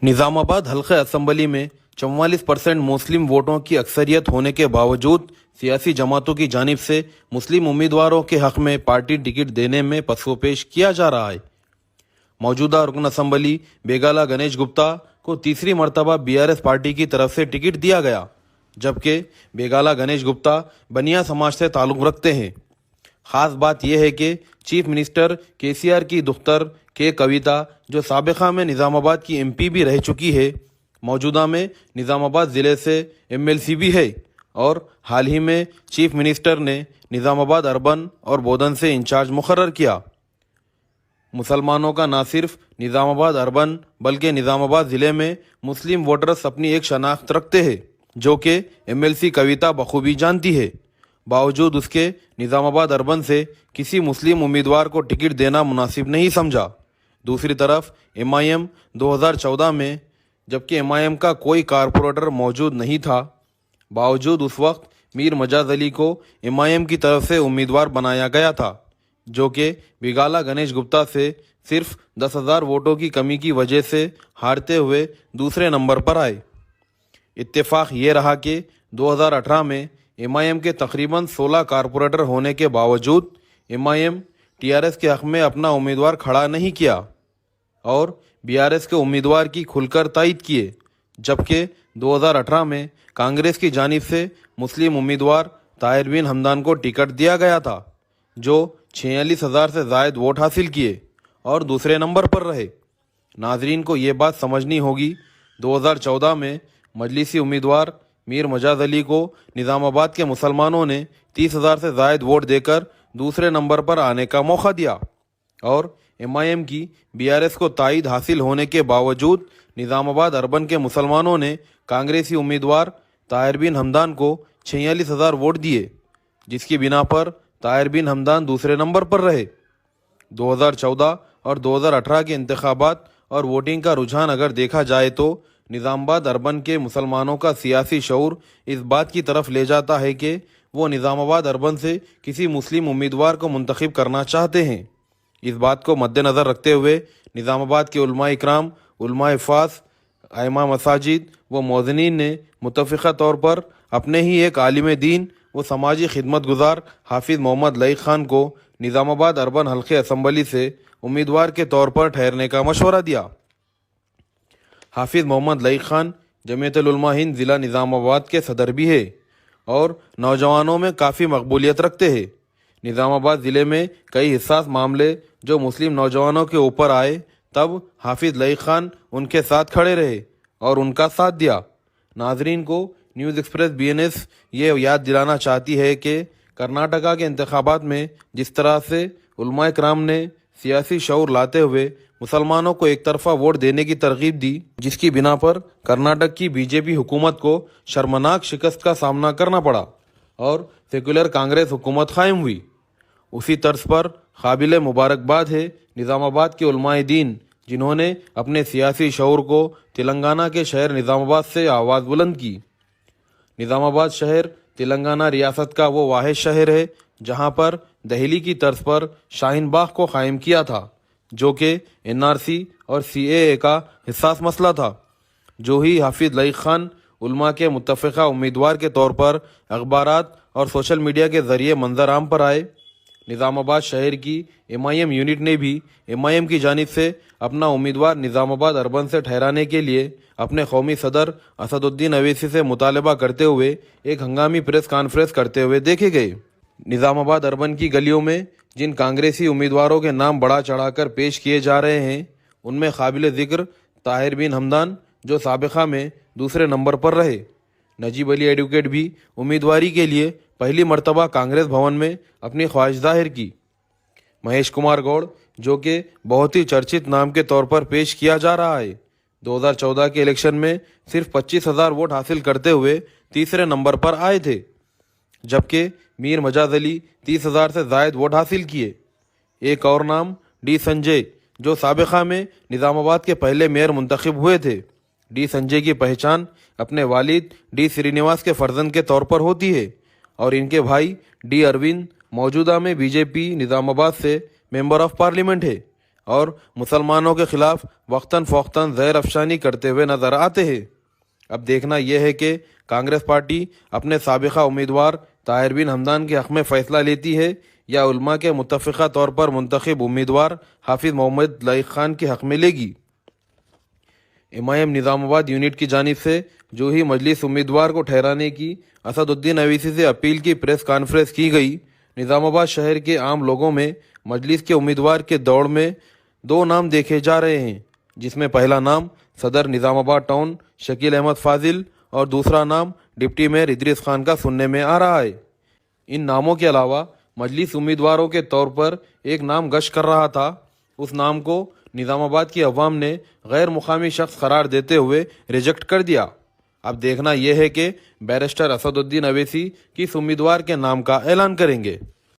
निज़ामाबाद हल्के असम्बली में 44% मुस्लिम वोटों की अक्सरियत होने के बावजूद सियासी जमातों की जानिब से मुस्लिम उम्मीदवारों के हक में पार्टी टिकट देने में पसोपेश किया जा रहा है। मौजूदा रुकन असम्बली बेगाला गणेश गुप्ता को तीसरी मरतबा बीआरएस पार्टी की तरफ से टिकट दिया गया, जबकि बेगाला गणेश गुप्ता बनिया समाज से ताल्लुक़ रखते हैं। ख़ास बात यह है कि चीफ मिनिस्टर केसीआर की दुख्तर के कविता, जो साबिक़ा में निज़ामाबाद की एमपी भी रह चुकी है, मौजूदा में निज़ामाबाद ज़िले से एमएलसी भी है और हाल ही में चीफ मिनिस्टर ने निज़ामाबाद अर्बन और बोधन से इंचार्ज मुकर्रर किया। मुसलमानों का न सिर्फ निज़ामाबाद अर्बन बल्कि निज़ामाबाद ज़िले में मुस्लिम वोटर्स अपनी एक शनाख्त रखते हैं, जो कि एमएलसी कविता बखूबी जानती है। बावजूद उसके निज़ामाबाद अर्बन से किसी मुस्लिम उम्मीदवार को टिकट देना मुनासिब नहीं समझा। दूसरी तरफ एमआईएम 2014 में, जबकि एमआईएम का कोई कारपोरेटर मौजूद नहीं था, बावजूद उस वक्त मीर मजाज अली को एमआईएम की तरफ से उम्मीदवार बनाया गया था, जो कि बेगाला गणेश गुप्ता से सिर्फ 10,000 वोटों की कमी की वजह से हारते हुए दूसरे नंबर पर आए। इत्तेफाक ये रहा कि 2018 में एमआईएम के तकरीबन 16 कारपोरेटर होने के बावजूद एमआईएम टीआरएस के हक़ में अपना उम्मीदवार खड़ा नहीं किया और बीआरएस के उम्मीदवार की खुलकर तायीद किए, जबकि 2018 में कांग्रेस की जानिब से मुस्लिम उम्मीदवार ताहिर बिन हमदान को टिकट दिया गया था, जो 46,000 से ज़ायद वोट हासिल किए और दूसरे नंबर पर रहे। नाजरीन को ये बात समझनी होगी, 2014 में मजलिसी उम्मीदवार मीर मजाज अली को निज़ामाबाद के मुसलमानों ने 30,000 से ज़ायद वोट देकर दूसरे नंबर पर आने का मौका दिया और एमआईएम की बीआरएस को तायीद हासिल होने के बावजूद निज़ामाबाद अर्बन के मुसलमानों ने कांग्रेसी उम्मीदवार ताहिर बिन हमदान को 46,000 वोट दिए, जिसकी बिना पर ताहिर बिन हमदान दूसरे नंबर पर रहे। 2014 और 2018 के इंतखाबात और वोटिंग का रुझान अगर देखा जाए तो निज़ामाबाद अर्बन के मुसलमानों का सियासी शऊर इस बात की तरफ ले जाता है कि वो निज़ामाबाद अर्बन से किसी मुस्लिम उम्मीदवार को मुंतखब करना चाहते हैं। इस बात को मद्देनज़र रखते हुए निज़ामाबाद के उलमा इकराम, उलमा हिफ़ाज़, आइमा मसाजिद व मौज़नीन ने मुतफ़िक़ा तौर पर अपने ही एक आलिम दीन व समाजी खिदमत गुजार हाफिज़ मोहम्मद लईक ख़ान को निज़ामाबाद अर्बन हल्के असम्बली से उम्मीदवार के तौर पर ठहरने का मशवरा दिया। हाफिज़ मोहम्मद लईक ख़ान जमीयतुल उलमा हिंद ज़िला निज़ामाबाद के सदर भी है और नौजवानों में काफ़ी मकबूलियत रखते हैं। निज़ामाबाद ज़िले में कई हिस्सास मामले जो मुस्लिम नौजवानों के ऊपर आए, तब हाफिज़ लईक ख़ान उनके साथ खड़े रहे और उनका साथ दिया। नाजरीन को न्यूज़ एक्सप्रेस बीएनएस ये याद दिलाना चाहती है कि कर्नाटका के इंतखाबात में जिस तरह से उलमा इकराम ने सियासी शऊर लाते हुए मुसलमानों को एक तरफा वोट देने की तरगीब दी, जिसकी बिना पर कर्नाटक की बीजेपी हुकूमत को शर्मनाक शिकस्त का सामना करना पड़ा और सेकुलर कांग्रेस हुकूमत कायम हुई, उसी तर्ज पर काबिल मुबारकबाद है निज़ामाबाद के उलमाए दीन, जिन्होंने अपने सियासी शऊर को तेलंगाना के शहर निज़ामाबाद से आवाज़ बुलंद की। निज़ामाबाद शहर तेलंगाना रियासत का वो वाहिद शहर है जहाँ पर दहली की तर्ज पर शाहीन बाग को कायम किया था, जो कि एनआरसी और सीएए का हिस्सास मसला था। जो ही हाफिज़ लईक ख़ान उलमा के मुत्तफ़िक़ा उम्मीदवार के तौर पर अखबारात और सोशल मीडिया के ज़रिए मंजर आम पर आए, निज़ामाबाद शहर की एमआईएम यूनिट ने भी एमआईएम की जानिब से अपना उम्मीदवार निज़ामाबाद अर्बन से ठहराने के लिए अपने कौमी सदर असदुद्दीन अवैसी से मुतालबा करते हुए एक हंगामी प्रेस कॉन्फ्रेंस करते हुए देखे गए। निज़ामाबाद अर्बन की गलियों में जिन कांग्रेसी उम्मीदवारों के नाम बढ़ा चढ़ाकर पेश किए जा रहे हैं, उनमें काबिल ज़िक्र ताहिर बिन हमदान, जो साबिक़ा में दूसरे नंबर पर रहे। नजीब अली एडवोकेट भी उम्मीदवारी के लिए पहली मरतबा कांग्रेस भवन में अपनी ख्वाहिश जाहिर की। महेश कुमार गौड़, जो कि बहुत ही चर्चित नाम के तौर पर पेश किया जा रहा है, 2014 के इलेक्शन में सिर्फ 25,000 वोट हासिल करते हुए तीसरे नंबर पर आए थे, जबकि मीर मजाज अली 30,000 से ज़ायद वोट हासिल किए। एक और नाम डी संजय, जो साबिक़ा में निज़ामाबाद के पहले मेयर मुंतखब हुए थे। डी संजय की पहचान अपने वालिद डी श्रीनिवास के फर्जंद के तौर पर होती है और इनके भाई डी अरविंद मौजूदा में बीजेपी निज़ामाबाद से मेंबर ऑफ पार्लियामेंट है اور مسلمانوں کے خلاف وقتاً فوقتاً زہر افشانی کرتے ہوئے نظر آتے ہیں۔ اب دیکھنا یہ ہے کہ کانگریس پارٹی اپنے سابقہ امیدوار طاہر بن حمدان کے حق میں فیصلہ لیتی ہے یا علماء کے متفقہ طور پر منتخب امیدوار حافظ محمد لائق خان کے حق میں لے گی۔ امائم نظام آباد یونٹ کی جانب سے جو ہی مجلس امیدوار کو ٹھہرانے کی اسد الدین اویسی سے اپیل کی پریس کانفرنس کی گئی، نظام آباد شہر کے عام لوگوں میں مجلس کے امیدوار کے دوڑ میں 2 نام دیکھے جا رہے ہیں، جس میں پہلا نام صدر نظام آباد ٹاؤن شکیل احمد فاضل اور دوسرا نام ڈپٹی میئر ادریس خان کا سننے میں آ رہا ہے۔ ان ناموں کے علاوہ مجلس امیدواروں کے طور پر ایک نام گشت کر رہا تھا، اس نام کو نظام آباد کی عوام نے غیر مقامی شخص قرار دیتے ہوئے ریجیکٹ کر دیا۔ اب دیکھنا یہ ہے کہ بیرسٹر اسد الدین اویسی کس امیدوار کے نام کا اعلان کریں گے۔